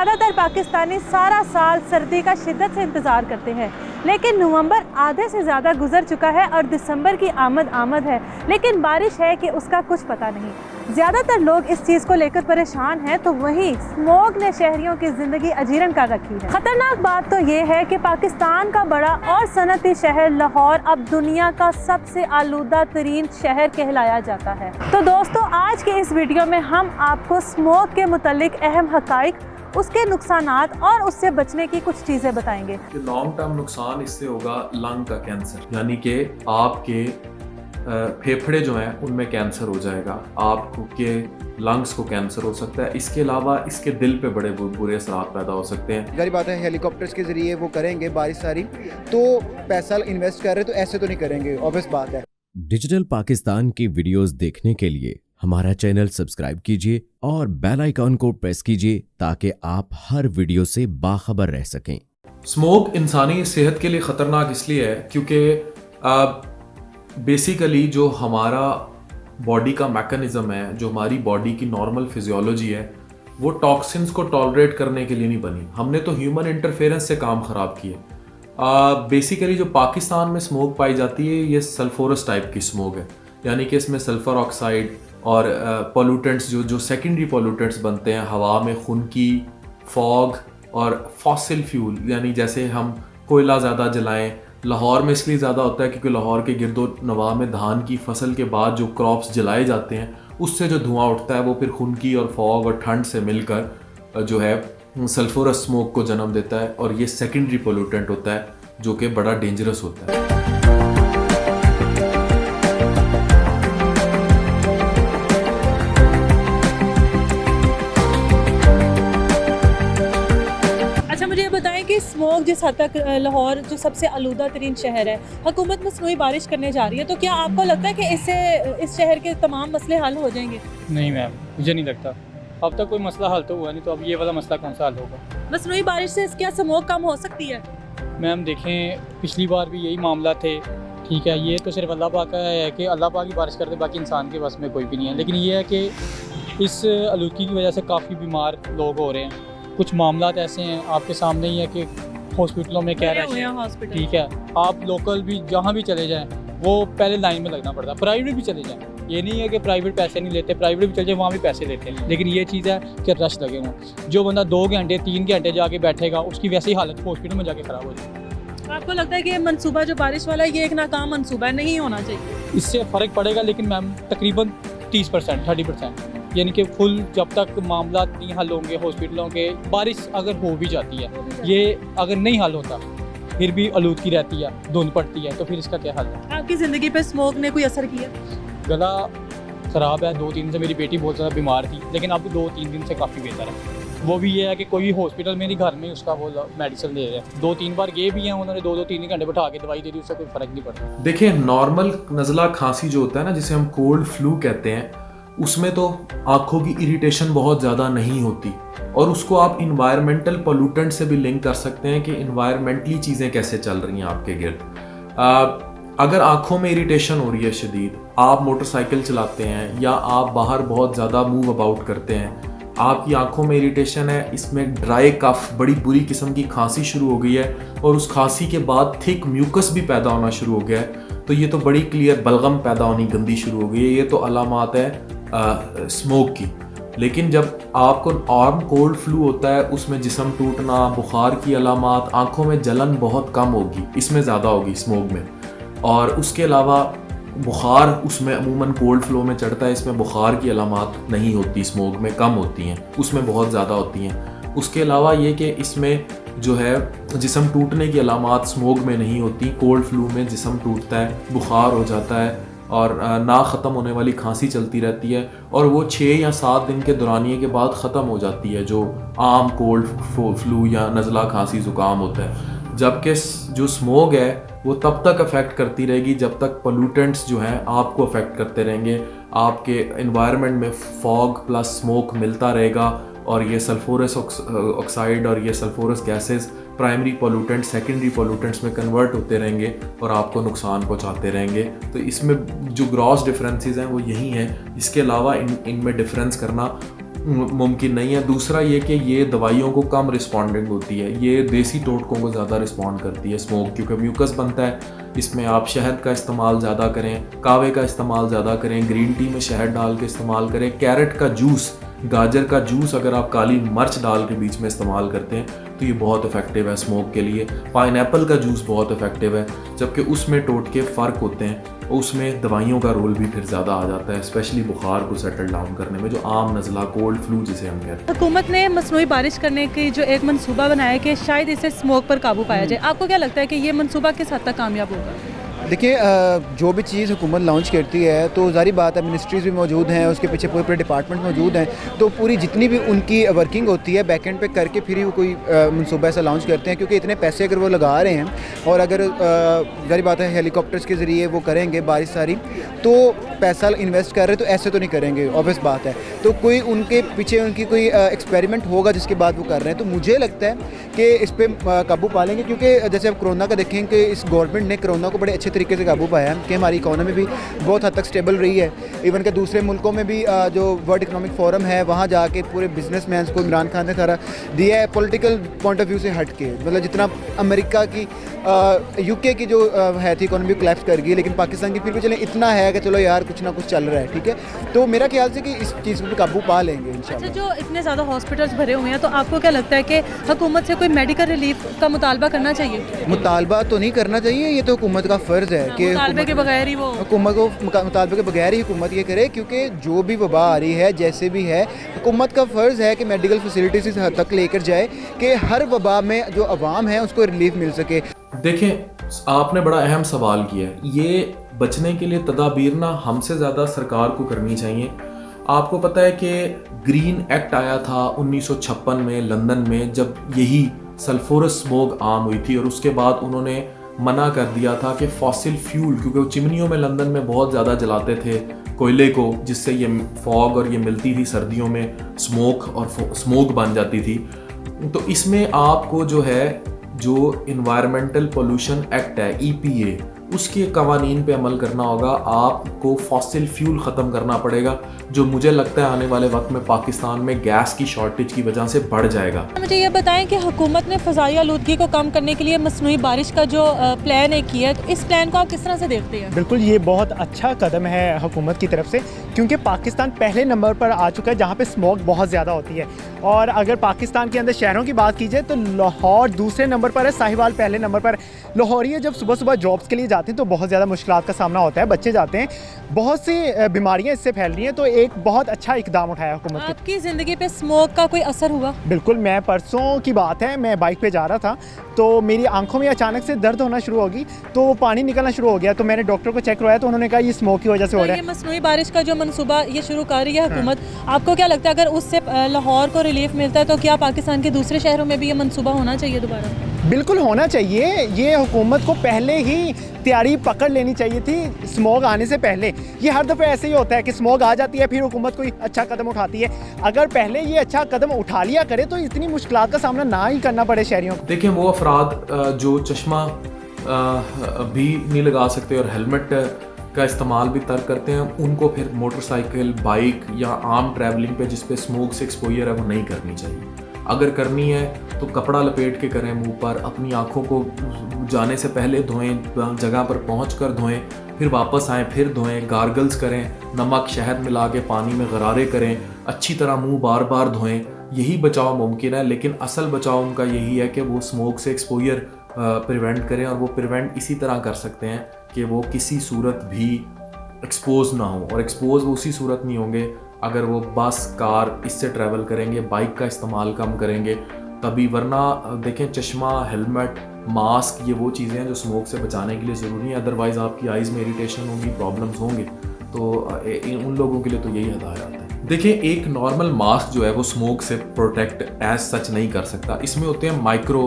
ज़्यादातर पाकिस्तानी सारा साल सर्दी का शिद्दत से इंतज़ार करते हैं, लेकिन नवंबर आधे से ज़्यादा गुजर चुका है और दिसंबर की आमद है, लेकिन बारिश है कि उसका कुछ पता नहीं। ज़्यादातर लोग इस चीज़ को लेकर परेशान हैं, तो वहीं स्मॉग ने शहरियों की ज़िंदगी अजीरन कर रखी है। ख़तरनाक बात तो ये है कि पाकिस्तान का बड़ा और सनती शहर लाहौर अब दुनिया का सबसे आलूदा तरीन शहर कहलाया जाता है। तो दोस्तों, आज के इस वीडियो में हम आपको स्मॉग के मुतालिक अहम हक़ाइक़, उसके नुकसानात और उससे बचने की कुछ चीज़ें बताएंगे। लॉन्ग टर्म नुकसान इससे होगा लंग का कैंसर, यानी कि आपके फेफड़े जो हैं उनमें कैंसर हो जाएगा, आपको के लंग्स को कैंसर हो सकता है। इसके अलावा इसके दिल पे बड़े बुरे असरात पैदा हो सकते हैं। गरीब बात है, हेलीकॉप्टर्स के जरिए वो करेंगे बारिश सारी, तो पैसा इन्वेस्ट कर रहे तो ऐसे तो नहीं करेंगे, ऑब्वियस बात है। डिजिटल पाकिस्तान की वीडियोस देखने के लिए हमारा चैनल सब्सक्राइब कीजिए और बेल आइकॉन को प्रेस कीजिए ताकि आप हर वीडियो से बाखबर रह सकें। स्मोक इंसानी सेहत के लिए ख़तरनाक इसलिए है क्योंकि बेसिकली जो हमारा बॉडी का मैकेनिज़्म है, जो हमारी बॉडी की नॉर्मल फिजियोलॉजी है, वो टॉक्सिन्स को टॉलरेट करने के लिए नहीं बनी। हमने तो ह्यूमन इंटरफेरेंस से काम ख़राब किया। बेसिकली जो पाकिस्तान में स्मोक पाई जाती है ये सल्फोरस टाइप की स्मोक है, यानी कि इसमें सल्फ़र ऑक्साइड और पोल्यूटेंट्स जो सेकेंडरी पोल्यूटेंट्स बनते हैं हवा में, खुनकी, फॉग और फॉसिल फ्यूल, यानी जैसे हम कोयला ज़्यादा जलाएं। लाहौर में इसलिए ज़्यादा होता है क्योंकि लाहौर के गिरदो नवाह में धान की फसल के बाद जो क्रॉप्स जलाए जाते हैं उससे जो धुआं उठता है वो फिर खुनकी और फॉग और ठंड से मिलकर जो है सल्फोरस स्मोक को जन्म देता है, और ये सेकेंडरी पोल्यूटेंट होता है जो कि बड़ा डेंजरस होता है। स्मॉग जिस हद तक लाहौर जो सबसे आलूदा तरीन शहर है, हुकूमत मसनूई बारिश करने जा रही है, तो क्या आपको लगता है कि इससे इस शहर के तमाम मसले हल हो जाएंगे? नहीं मैम, मुझे नहीं लगता। अब तक कोई मसला हल तो हुआ नहीं, तो अब ये वाला मसला कौन सा हल होगा? मसनूई बारिश से क्या स्मॉग कम हो सकती है? मैम देखें, पिछली बार भी यही मामला थे, ठीक है। ये तो सिर्फ अल्लाह पाक का है कि अल्लाह पाक ही बारिश कर दे, बाकी इंसान के बस में कोई भी नहीं है। लेकिन ये है कि इस आलूदगी की वजह से काफ़ी बीमार लोग हो रहे हैं। कुछ मामला ऐसे हैं आपके सामने ही है कि हॉस्पिटलों में क्या रश है, ठीक है। आप लोकल भी जहाँ भी चले जाएं वो पहले लाइन में लगना पड़ता है। प्राइवेट भी चले जाएं, ये नहीं है कि प्राइवेट पैसे नहीं लेते, प्राइवेट भी चले जाए वहाँ भी पैसे लेते हैं, लेकिन ये चीज़ है कि रश लगे हों। जो बंदा 2 घंटे 3 घंटे जाके बैठेगा उसकी वैसी हालत हॉस्पिटल में जाके ख़राब हो जाएगी। आपको लगता है कि ये मनसूबा जो बारिश वाला है ये एक नाकाम मनसूबा है, नहीं होना चाहिए? इससे फ़र्क पड़ेगा, लेकिन मैम तकरीबन 30% 30%, यानी कि फुल जब तक मामला नहीं हल होंगे हॉस्पिटलों के, बारिश अगर हो भी जाती है, ये अगर नहीं हल होता फिर भी आलूदगी रहती है, धुंध पड़ती है, तो फिर इसका क्या हल है? आपकी ज़िंदगी पे स्मोक ने कोई असर किया? गला ख़राब है, 2-3 दिन से मेरी बेटी बहुत ज़्यादा बीमार थी, लेकिन अब 2-3 दिन से काफ़ी बेहतर है। वो भी ये है कि कोई हॉस्पिटल में नहीं, घर में उसका वो मेडिसिन दे रहे हैं। 2-3 बार ये भी हैं, उन्होंने 2-3 घंटे बैठा के दवाई दे दी, उससे कोई फ़र्क नहीं पड़ता। देखिए, नॉर्मल नज़ला खांसी जो होता है ना, जिसे हम कोल्ड फ्लू कहते हैं, उसमें तो आँखों की इरिटेशन बहुत ज़्यादा नहीं होती, और उसको आप इन्वायरमेंटल पोल्यूटेंट से भी लिंक कर सकते हैं कि इन्वायरमेंटली चीज़ें कैसे चल रही हैं आपके गिर्द। अगर आँखों में इरिटेशन हो रही है शदीद, आप मोटरसाइकिल चलाते हैं या आप बाहर बहुत ज़्यादा मूव अबाउट करते हैं, आपकी आंखों में इरिटेशन है, इसमें ड्राई कफ, बड़ी बुरी किस्म की खांसी शुरू हो गई है, और उस खांसी के बाद थिक म्यूकस भी पैदा होना शुरू हो गया है, तो ये तो बड़ी क्लियर बलगम पैदा होनी गंदी शुरू हो गई है। ये तो अलामात है स्मोक की। लेकिन जब आपको आर्म कोल्ड फ्लू होता है, उसमें जिस्म टूटना, बुखार की अलामात, आंखों में जलन बहुत कम होगी, इसमें ज़्यादा होगी स्मोक में। और उसके अलावा बुखार उसमें अमूमन कोल्ड फ्लो में चढ़ता है, इसमें बुखार की अलामात नहीं होती, स्मोक में कम होती हैं, उसमें बहुत ज़्यादा होती हैं। उसके अलावा ये कि इसमें जो है जिस्म टूटने की अलामात स्मोक में नहीं होती। कोल्ड फ्लू में जिस्म टूटता है, बुखार हो जाता है और ना ख़त्म होने वाली खांसी चलती रहती है, और वो 6 या 7 दिन के दौरानिए के बाद ख़त्म हो जाती है, जो आम कोल्ड फ्लू या नज़ला खांसी ज़ुकाम होता है। जबकि जो स्मोक है वो तब तक अफेक्ट करती रहेगी जब तक पोल्यूटेंट्स जो हैं आपको अफेक्ट करते रहेंगे, आपके एनवायरनमेंट में फॉग प्लस स्मोक मिलता रहेगा, और ये सल्फोरस ऑक्साइड और ये sulphurous gases primary pollutant secondary pollutants में कन्वर्ट होते रहेंगे और आपको नुकसान पहुंचाते रहेंगे। तो इसमें जो ग्रॉस डिफरेंसेस हैं वो यही हैं। इसके अलावा इनमें डिफरेंस करना मुमकिन नहीं है। दूसरा ये कि ये दवाइयों को कम रिस्पॉन्डिंग होती है, ये देसी टोटकों को ज़्यादा रिस्पॉन्ड करती है स्मोक, क्योंकि म्यूकस बनता है। इसमें आप शहद का इस्तेमाल ज़्यादा करें, कावे का इस्तेमाल ज़्यादा करें, ग्रीन टी में शहद डाल के इस्तेमाल करें, कैरेट का जूस, गाजर का जूस अगर आप काली मिर्च डाल के बीच में इस्तेमाल करते हैं तो ये बहुत इफ़ेक्टिव है स्मोक के लिए। पाइनएप्पल का जूस बहुत इफ़ेक्टिव है, जबकि उसमें टोटके फ़र्क होते हैं, उसमें दवाइयों का रोल भी फिर ज़्यादा आ जाता है, स्पेशली बुखार को सेटल डाउन करने में, जो आम नज़ला कोल्ड फ्लू जिसे हम कहते हैं। हुकूमत ने मसनूई बारिश करने की जो एक मंसूबा बनाया है कि शायद इससे स्मोक पर काबू पाया जाए, आपको क्या लगता है कि ये मंसूबा किस हद तक कामयाब होगा? देखिए, जो भी चीज़ हुकूमत लॉन्च करती है तो ज़ाहिर बात है मिनिस्ट्रीज़ भी मौजूद हैं, उसके पीछे पूरे पूरे डिपार्टमेंट मौजूद हैं, तो पूरी जितनी भी उनकी वर्किंग होती है बैक एंड पे करके फिर ही वो कोई मनसूबा ऐसा लॉन्च करते हैं, क्योंकि इतने पैसे अगर वो लगा रहे हैं और अगर ज़ाहिर बात है हेलीकॉप्टर्स के ज़रिए वो करेंगे बारिश सारी, तो पैसा इन्वेस्ट कर रहे तो ऐसे तो नहीं करेंगे, ऑब्वियस बात है। तो कोई उनके पीछे उनकी कोई एक्सपेरिमेंट होगा जिसके बाद वो कर रहे हैं, तो मुझे लगता है कि इस पर काबू पा लेंगे, क्योंकि जैसे अब कोरोना का देखें कि इस गवर्नमेंट ने कोरोना को बड़े अच्छे तरीके से काबू पाया है कि हमारी इकोनॉमी भी बहुत हद तक स्टेबल रही है। इवन के दूसरे मुल्कों में भी जो वर्ल्ड इकोनॉमिक फोरम है वहाँ जाके पूरे बिजनेसमैन को इमरान खान ने सारा दिया है पॉलिटिकल पॉइंट ऑफ व्यू से हट के, मतलब जितना अमेरिका की यूके की जो है थी इकोनॉमी कोलैप्स कर गई, लेकिन पाकिस्तान की फिर भी चले इतना है कि चलो यार कुछ ना कुछ चल रहा है, ठीक है। तो मेरा ख्याल से कि इस चीज़ पर काबू पा लेंगे इंशाल्लाह। अच्छा, जो इतने ज़्यादा हॉस्पिटल्स भरे हुए हैं, तो आपको क्या लगता है कि हुकूमत से कोई मेडिकल रिलीफ का मुतालबा करना चाहिए? मुतालबा तो नहीं करना चाहिए, ये तो हुकूमत का फ़र्ज़ है कि मुतालबे के बगैर ही वो हुकूमत को मुतालबे के बगैर ही हुकूमत ये करे, क्योंकि जो भी वबा आ रही है जैसे भी है, हुकूमत का फ़र्ज़ है कि मेडिकल फैसिलिटीज़ इस हद तक लेकर जाए कि हर वबा में जो अवाम है उसको रिलीफ मिल सके। देखें, आपने बड़ा अहम सवाल किया है। ये बचने के लिए तदाबीर ना हमसे ज़्यादा सरकार को करनी चाहिए। आपको पता है कि ग्रीन एक्ट आया था 1956 में लंदन में, जब यही सल्फोरस स्मोक आम हुई थी, और उसके बाद उन्होंने मना कर दिया था कि फॉसिल फ्यूल, क्योंकि वो चिमनियों में लंदन में बहुत ज़्यादा जलाते थे कोयले को, जिससे ये फॉग और ये मिलती थी सर्दियों में स्मोक, और स्मोक बन जाती थी। तो इसमें आपको जो है जो इन्वायरमेंटल पोल्यूशन एक्ट है EPA, उसके कवानीन पे अमल करना होगा। आपको फॉसिल फ्यूल ख़त्म करना पड़ेगा, जो मुझे लगता है आने वाले वक्त में पाकिस्तान में गैस की शॉर्टेज की वजह से बढ़ जाएगा। मुझे ये बताएं कि हुकूमत ने फ़ज़ाई आलूदगी को कम करने के लिए मसनूई बारिश का जो प्लान है किया है, तो इस प्लान को आप किस तरह से देखते हैं? बिल्कुल, ये बहुत अच्छा कदम है हुकूमत की तरफ से, क्योंकि पाकिस्तान पहले नंबर पर आ चुका है जहाँ पे स्मोक बहुत ज़्यादा होती है। और अगर पाकिस्तान के अंदर शहरों की बात की जाए तो लाहौर दूसरे नंबर पर है, साहिवाल पहले नंबर पर। लाहौरिये जब सुबह सुबह जॉब्स के लिए जाते हैं तो बहुत ज़्यादा मुश्किलात का सामना होता है, बच्चे जाते हैं, बहुत सी बीमारियां इससे फैल रही हैं, तो एक बहुत अच्छा इकदाम उठाया हुकूमत ने। आपकी ज़िंदगी पे स्मोक का कोई असर हुआ? बिल्कुल, मैं परसों की बात है, मैं बाइक पे जा रहा था तो मेरी आंखों में अचानक से दर्द होना शुरू होगी, तो पानी निकलना शुरू हो गया, तो मैंने डॉक्टर को चेक करवाया तो उन्होंने कहा ये स्मोक की वजह से हो रहा है। ये मसनूई बारिश का जो मनसूबा ये शुरू कर रही है हुकूमत, आपको क्या लगता है अगर उससे लाहौर को रिलीफ मिलता है तो क्या पाकिस्तान के दूसरे शहरों में भी ये मनसूबा होना चाहिए दोबारा? बिल्कुल होना चाहिए। ये हुकूमत को पहले ही तैयारी पकड़ लेनी चाहिए थी स्मोक आने से पहले। ये हर दफ़े ऐसे ही होता है कि स्मोक आ जाती है फिर हुकूमत कोई अच्छा कदम उठाती है। अगर पहले ये अच्छा कदम उठा लिया करे तो इतनी मुश्किलात का सामना ना ही करना पड़े शहरियों को। देखिए, वो अफराद जो चश्मा भी नहीं लगा सकते और हेलमेट का इस्तेमाल भी तर्क करते हैं, उनको फिर मोटरसाइकिल, बाइक या आम ट्रैवलिंग पे जिस पे स्मोक से एक्सपोजर है वो नहीं करनी चाहिए। अगर करनी है तो कपड़ा लपेट के करें मुंह पर, अपनी आँखों को जाने से पहले धोएं, जगह पर पहुंचकर धोएं, फिर वापस आएँ फिर धोएं, गार्गल्स करें, नमक शहद मिला के पानी में गरारे करें, अच्छी तरह मुंह बार बार धोएं, यही बचाव मुमकिन है। लेकिन असल बचाव उनका यही है कि वो स्मोक से एक्सपोजर प्रिवेंट करें, और वो प्रिवेंट इसी तरह कर सकते हैं कि वो किसी सूरत भी एक्सपोज ना हो, और एक्सपोज वो उसी सूरत नहीं होंगे अगर वो बस, कार इससे ट्रैवल करेंगे, बाइक का इस्तेमाल कम करेंगे तभी। वरना देखें, चश्मा, हेलमेट, मास्क, ये वो चीज़ें हैं जो स्मोक से बचाने के लिए ज़रूरी हैं। अदरवाइज़ आपकी आइज़ में इरिटेशन होगी, प्रॉब्लम्स होंगे, तो उन लोगों के लिए तो यही हदायत है। देखिए, एक नॉर्मल मास्क जो है वो स्मोक से प्रोटेक्ट एज सच नहीं कर सकता। इसमें होते हैं माइक्रो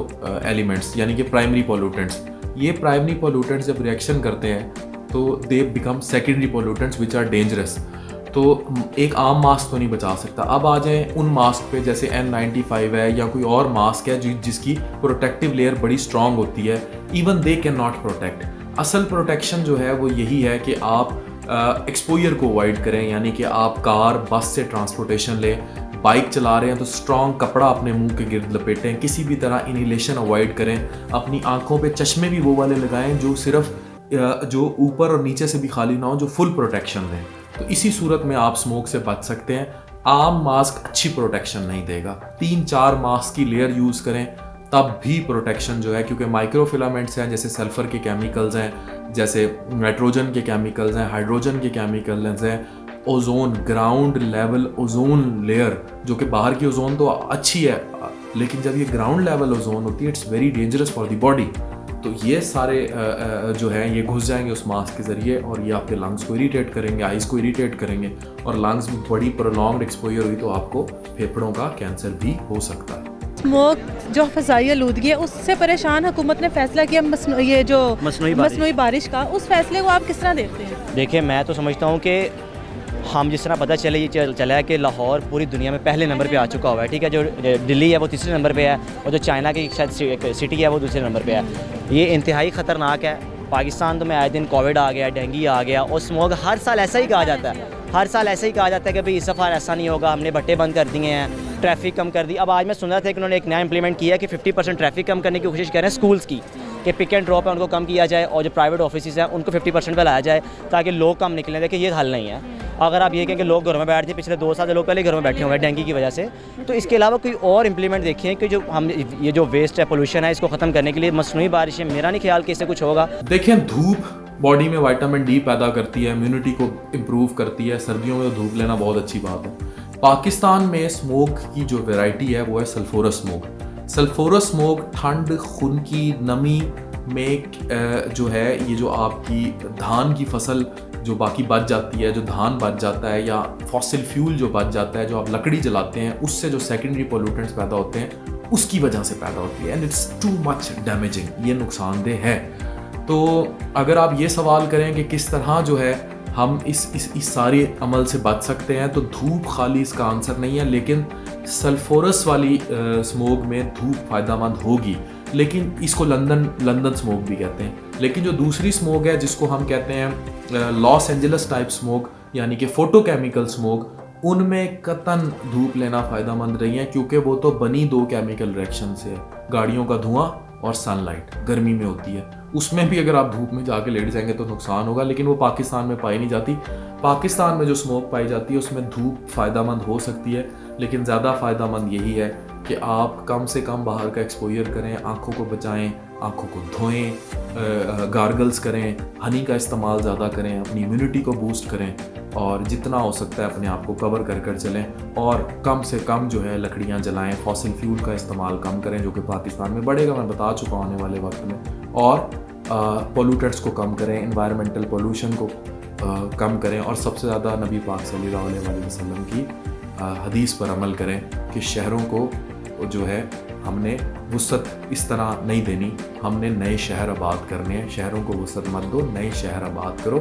एलिमेंट्स, यानी कि प्राइमरी पोल्यूटेंट्स। ये प्राइमरी पोल्यूटेंट्स जब रिएक्शन करते हैं तो they become secondary pollutants which are dangerous. तो एक आम मास्क तो नहीं बचा सकता। अब आ जाएं उन मास्क पे जैसे N95 है या कोई और मास्क है जिसकी प्रोटेक्टिव लेयर बड़ी स्ट्रांग होती है, even they can not protect. असल प्रोटेक्शन जो है वो यही है कि आप एक्सपोजर को अवॉइड करें, यानी कि आप कार, बस से ट्रांसपोर्टेशन लें, बाइक चला रहे हैं तो स्ट्रॉन्ग कपड़ा अपने मुंह के गिर्द लपेटें, किसी भी तरह इनहेलेशन अवॉइड करें, अपनी आंखों पे चश्मे भी वो वाले लगाएं जो सिर्फ जो ऊपर और नीचे से भी खाली ना हो, जो फुल प्रोटेक्शन दें। तो इसी सूरत में आप स्मोक से बच सकते हैं। आम मास्क अच्छी प्रोटेक्शन नहीं देगा, 3-4 मास्क की लेयर यूज़ करें तब भी प्रोटेक्शन जो है, क्योंकि माइक्रोफिलामेंट्स हैं, जैसे सल्फ़र के केमिकल्स हैं, जैसे नाइट्रोजन के केमिकल्स हैं, हाइड्रोजन के केमिकल्स हैं, ozone, ground level ozone layer, जो कि बाहर की ओजोन तो अच्छी है, लेकिन जब ये ग्राउंड लेवल ओजोन होती है it's very dangerous for the body. तो ये सारे जो हैं ये घुस जाएंगे उस मास्क के ज़रिए और ये आपके लंग्स को इरिटेट करेंगे, आइज़ को इरिटेट करेंगे, और लंग्स में बड़ी प्रोलॉन्ग्ड एक्सपोजर हुई तो आपको फेफड़ों का कैंसर भी हो सकता है। स्मोक जो फ़ज़ाई आलूदगी है उससे परेशान हुकूमत ने फैसला किया ये जो मसनूई बारिश का, उस फैसले को आप किस तरह देखते हैं? देखिए, मैं तो समझता हूँ कि हम जिस तरह पता चला है कि लाहौर पूरी दुनिया में पहले नंबर पे आ चुका हुआ है, ठीक है, जो दिल्ली है वो तीसरे नंबर पे है, और जो चाइना की शायद सिटी है वो दूसरे नंबर पे है। ये इंतहाई ख़तरनाक है। पाकिस्तान तो में आए दिन कोविड आ गया, डेंगू आ गया, और स्मोक हर साल ऐसा ही कहा जाता है, हर साल ऐसा ही कहा जाता है कि भाई इस दफ़ा ऐसा नहीं होगा, हमने भट्टे बंद कर दिए हैं, ट्रैफिक कम कर दी। अब आज मैं सुन रहा था कि उन्होंने एक नया इंप्लीमेंट किया कि 50% ट्रैफिक कम करने की कोशिश कर रहे हैं स्कूल्स की, कि पिक एंड ड्रॉप है उनको कम किया जाए, और जो प्राइवेट ऑफिस हैं उनको 50% पे लाया जाए ताकि लोग कम निकलें। देखिए, ये हल नहीं है। अगर आप ये कहें कि लोग घरों में बैठ जाए, पिछले 2 साल से लोग पहले घरों में बैठे हुए हैं डेंगू की वजह से, तो इसके अलावा कोई और इंप्लीमेंट देखें कि जो हम ये जो वेस्ट है, पोल्यूशन है, इसको ख़त्म करने के लिए मसनूई बारिशें, मेरा नहीं ख्याल कि इससे कुछ होगा। देखें, धूप बॉडी में विटामिन डी पैदा करती है, इम्यूनिटी को इम्प्रूव करती है, सर्दियों में धूप लेना बहुत अच्छी बात है। पाकिस्तान में स्मोक की जो वैरायटी है वो है सल्फोरस स्मोक। सल्फोरस स्मोक ठंड, खून की नमी में जो है, ये जो आपकी धान की फसल जो बाकी बच जाती है, जो धान बच जाता है, या फॉसिल फ्यूल जो बच जाता है, जो आप लकड़ी जलाते हैं, उससे जो सेकेंडरी पोल्यूटेंट्स पैदा होते हैं उसकी वजह से पैदा होती है, and it's too much damaging, ये नुकसानदेह है। तो अगर आप ये सवाल करें कि किस तरह जो है हम इस सारे अमल से बच सकते हैं, तो धूप खाली इसका आंसर नहीं है, लेकिन सल्फोरस वाली स्मोक में धूप फ़ायदेमंद होगी, लेकिन इसको लंदन स्मोक भी कहते हैं। लेकिन जो दूसरी स्मोक है जिसको हम कहते हैं लॉस एंजल्स टाइप स्मोक, यानी कि फोटोकेमिकल स्मोक, उनमें कतन धूप लेना फ़ायदेमंद नहीं है, क्योंकि वो तो बनी 2 केमिकल रिएक्शन से है, गाड़ियों का धुआं और सनलाइट गर्मी में होती है। उसमें भी अगर आप धूप में जाके लेट जाएंगे तो नुकसान होगा, लेकिन वो पाकिस्तान में पाई नहीं जाती। पाकिस्तान में जो स्मोक पाई जाती है उसमें धूप फ़ायदेमंद हो सकती है, लेकिन ज़्यादा फ़ायदेमंद यही है कि आप कम से कम बाहर का एक्सपोजर करें, आँखों को बचाएं, आँखों को धोएं, गार्गल्स करें, हनी का इस्तेमाल ज़्यादा करें, अपनी इम्यूनिटी को बूस्ट करें, और जितना हो सकता है अपने आप को कवर कर चलें, और कम से कम जो है लकड़ियाँ जलाएं, फॉसिल फ्यूल का इस्तेमाल कम करें, जो कि पाकिस्तान में बढ़ेगा, मैं बता चुका हूँ आने वाले वक्त में, और पोल्यूटेंट्स को कम करें, एनवायरमेंटल पोल्यूशन को कम करें, और सबसे ज़्यादा नबी पाक सल्लल्लाहु अलैहि वसल्लम की हदीस पर अमल करें कि शहरों को जो है हमने वुसअत इस तरह नहीं देनी, हमने नए शहर आबाद करने हैं, शहरों को वुसअत मत दो, नए शहर आबाद करो।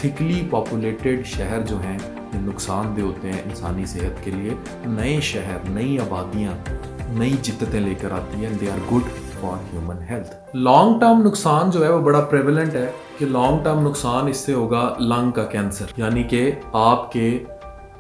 थिकली पॉपुलेटेड शहर जो हैं ये नुकसानदेह होते हैं इंसानी सेहत के लिए। नए शहर, नई आबादियाँ नई जिद्दतें लेकर आती हैं, they are good for human health. Long term नुकसान जो है वो बड़ा प्रेवलेंट है कि लॉन्ग टर्म नुकसान इससे होगा लंग का कैंसर, यानी कि आपके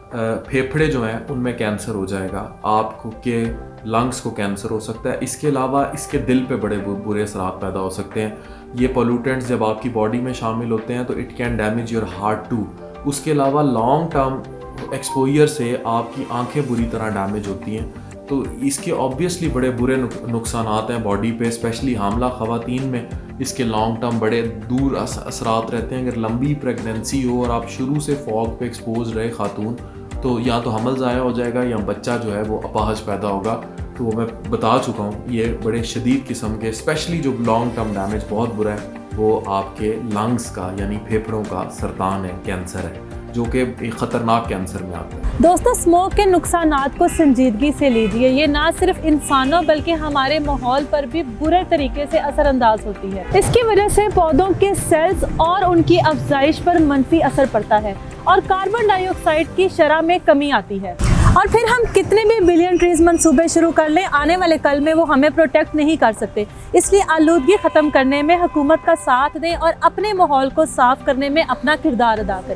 फेफड़े जो हैं उनमें कैंसर हो जाएगा, आपको के लंग्स को कैंसर हो सकता है। इसके अलावा इसके दिल पे बड़े बुरे असरात पैदा हो सकते हैं। ये पोल्यूटेंट्स जब आपकी बॉडी में शामिल होते हैं तो it can damage your heart too. उसके अलावा लॉन्ग टर्म एक्सपोजर से आपकी आंखें बुरी तरह डैमेज होती हैं, तो इसके ऑब्वियसली बड़े बुरे नुकसानात हैं बॉडी पे, स्पेशली हामला ख़वातीन में इसके लॉन्ग टर्म बड़े दूर असरात रहते हैं। अगर लंबी प्रेगनेंसी हो और आप शुरू से फॉग पे एक्सपोज रहे खातून, तो या तो हमल ज़ाया हो जाएगा या बच्चा जो है वो अपाहज पैदा होगा। तो वो मैं बता चुका हूँ, ये बड़े शदीद किस्म के, स्पेशली जो लॉन्ग टर्म डैमेज बहुत बुरा है वो आपके लंग्स का यानी फेफड़ों का सरतान है, कैंसर है, जो कि एक ख़तरनाक कैंसर में आता है। दोस्तों, स्मोक के नुकसानात को संजीदगी से लीजिए। ये ना सिर्फ इंसानों बल्कि हमारे माहौल पर भी बुरे तरीके से असरअंदाज होती है। इसकी वजह से पौधों के सेल्स और उनकी अफजाइश पर मनफी असर पड़ता है और कार्बन डाइऑक्साइड की शरह में कमी आती है। और फिर हम कितने भी बिलियन ट्रीज मंसूबे शुरू कर लें, आने वाले कल में वो हमें प्रोटेक्ट नहीं कर सकते। इसलिए आलूदगी ख़त्म करने में हुकूमत का साथ दें और अपने माहौल को साफ करने में अपना किरदार अदा करें।